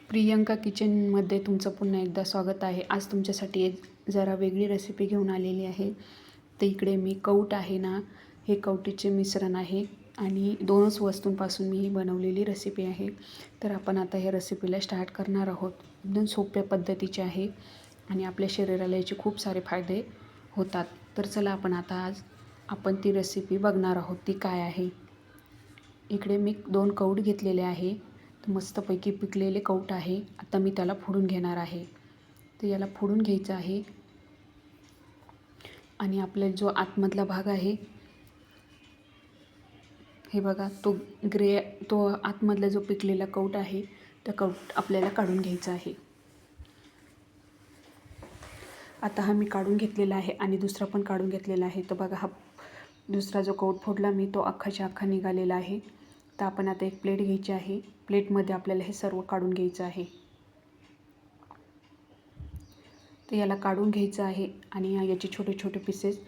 प्रियंका किचनमध्ये तुमचं पुन्हा एकदा स्वागत आहे. आज तुमच्यासाठी एक जरा वेगळी रेसिपी घेऊन आलेली आहे. तर इकडे मी कौट आहे ना, हे कवटीचे मिश्रण आहे आणि 2च वस्तूंपासून मी ही बनवलेली रेसिपी आहे. तर आपण आता ह्या रेसिपीला स्टार्ट करणार आहोत. एकदम सोप्या पद्धतीची आहे आणि आपल्या शरीराला याचे खूप सारे फायदे होतात. तर चला आपण ती रेसिपी बघणार आहोत. ती काय आहे. इकडे मी 2 कौट घेतलेले आहे. तर मस्तपैकी पिकलेले कौट आहे. आता मी त्याला फोडून घेणार आहे. तर याला फोडून घ्यायचं आहे आणि आपला जो आतमधला भाग आहे, हे बघा, तो आतमधला जो पिकलेला कौट आहे, त्या कौट आपल्याला काढून घ्यायचा आहे. आता हा मी काढून घेतलेला आहे आणि दुसरा पण काढून घेतलेला आहे. तर बघा, हा दुसरा जो कौट फोडला मी, तो अख्खाच्या अख्खा निघालेला आहे. तर आपण आता एक प्लेट घ्यायची आहे. प्लेटमध्ये आपल्याला हे सर्व काढून घ्यायचं आहे. तर याला काढून घ्यायचं आहे आणि याचे छोटे छोटे पीसेस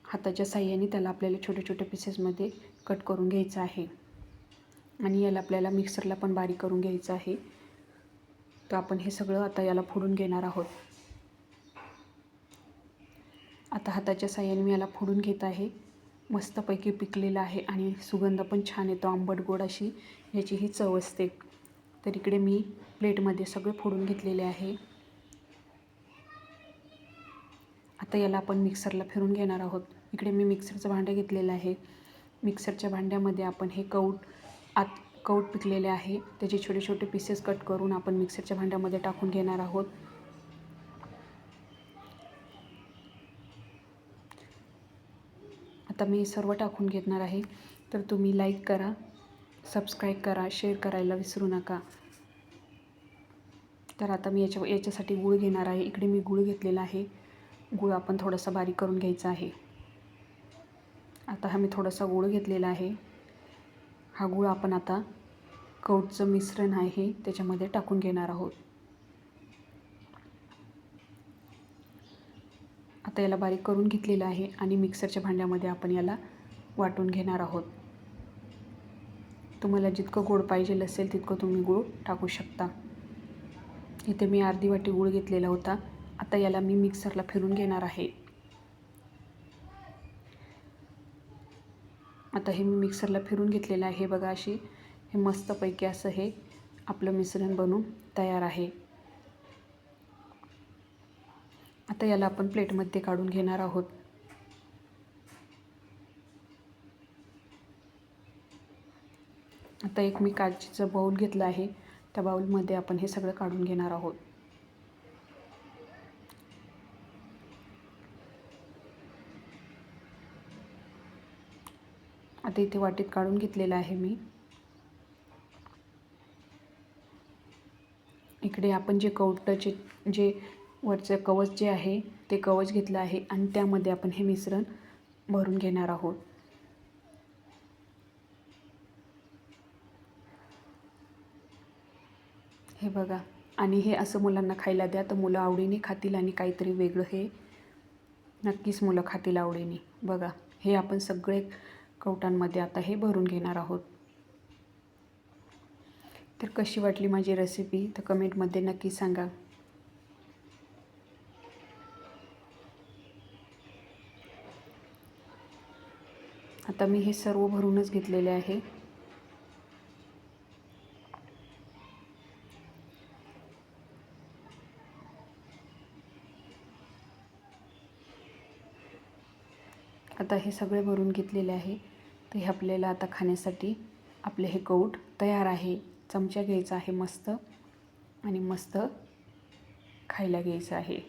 हाताच्या साहाय्याने त्याला आपल्याला छोटे छोटे पीसेसमध्ये कट करून घ्यायचं आहे आणि याला आपल्याला मिक्सरला पण बारीक करून घ्यायचं आहे. तर आपण हे सगळं आता याला फोडून घेणार आहोत. आता हाताच्या साहाय्याने मी याला फोडून घेत आहे. मस्तपैकी पिकलेला आहे आणि सुगंध पण छान येतो. आंबट गोड अशी याची ही चव असते. तर इकडे मी प्लेटमध्ये सगळे फोडून घेतलेले आहे. आता याला आपण मिक्सरला फिरून घेणार आहोत. इकडे मी मिक्सरचं भांडं घेतलेलं आहे. मिक्सरच्या भांड्यामध्ये आपण हे कौट पिकलेले आहे, त्याचे छोटे छोटे पीसेस कट करून आपण मिक्सरच्या भांड्यामध्ये टाकून घेणार आहोत. आता मी सर्व टाकून घेणार आहे. तर तुम्ही लाईक करा, सबस्क्राईब करा, शेअर करायला विसरू नका. तर आता मी याच्यासाठी गूळ घेणार आहे. इकडे मी गूळ घेतलेला आहे. गूळ आपण थोडासा बारीक करून घ्यायचा आहे. आता हा मी थोडासा गूळ घेतलेला आहे. हा गूळ आपण आता कौटचं मिश्रण आहे त्याच्यामध्ये टाकून घेणार आहोत. आता याला बारीक करून घेतलेलं आहे आणि मिक्सरच्या भांड्यामध्ये आपण याला वाटून घेणार आहोत. तुम्हाला जितकं गोड पाहिजे असेल तितकं तुम्ही गूळ टाकू शकता. इथे मी अर्धी वाटी गूळ घेतलेला होता. आता याला मी मिक्सरला फिरून घेणार आहे. आता हे मी मिक्सरला फिरून घेतलेलं आहे. बघा, हे मस्तपैकी असं हे आपलं मिश्रण बनून तयार आहे. आता याला आपण प्लेटमध्ये काढून घेणार आहोत. आता एक मी काचेचं बाउल घेतलं आहे. त्या बाउलमध्ये आपण हे सगळं काढून घेणार आहोत. आता इथे वाटीत काढून घेतलेलं आहे मी. इकडे आपण जे कौटाचे जे वरचं कवच जे आहे ते कवच घेतलं आहे आणि त्यामध्ये आपण हे मिश्रण भरून घेणार आहोत. हे बघा, आणि हे असं मुलांना खायला द्या तर मुलं आवडीने खातील आणि काहीतरी वेगळं हे नक्कीच मुलं खातील आवडीने. बघा, हे आपण सगळे कौटांमध्ये आता हे भरून घेणार आहोत. तर कशी वाटली माझी रेसिपी तर कमेंटमध्ये नक्की सांगा. आता मी हे सर्व भरूनच घेतलेले आहे. आता हे सगळे भरून घेतलेले आहे. तर हे आपल्याला आता खाण्यासाठी आपले हे कौट तयार आहे. चमचा घ्यायचा आहे मस्त आणि मस्त खायला घ्यायचं आहे.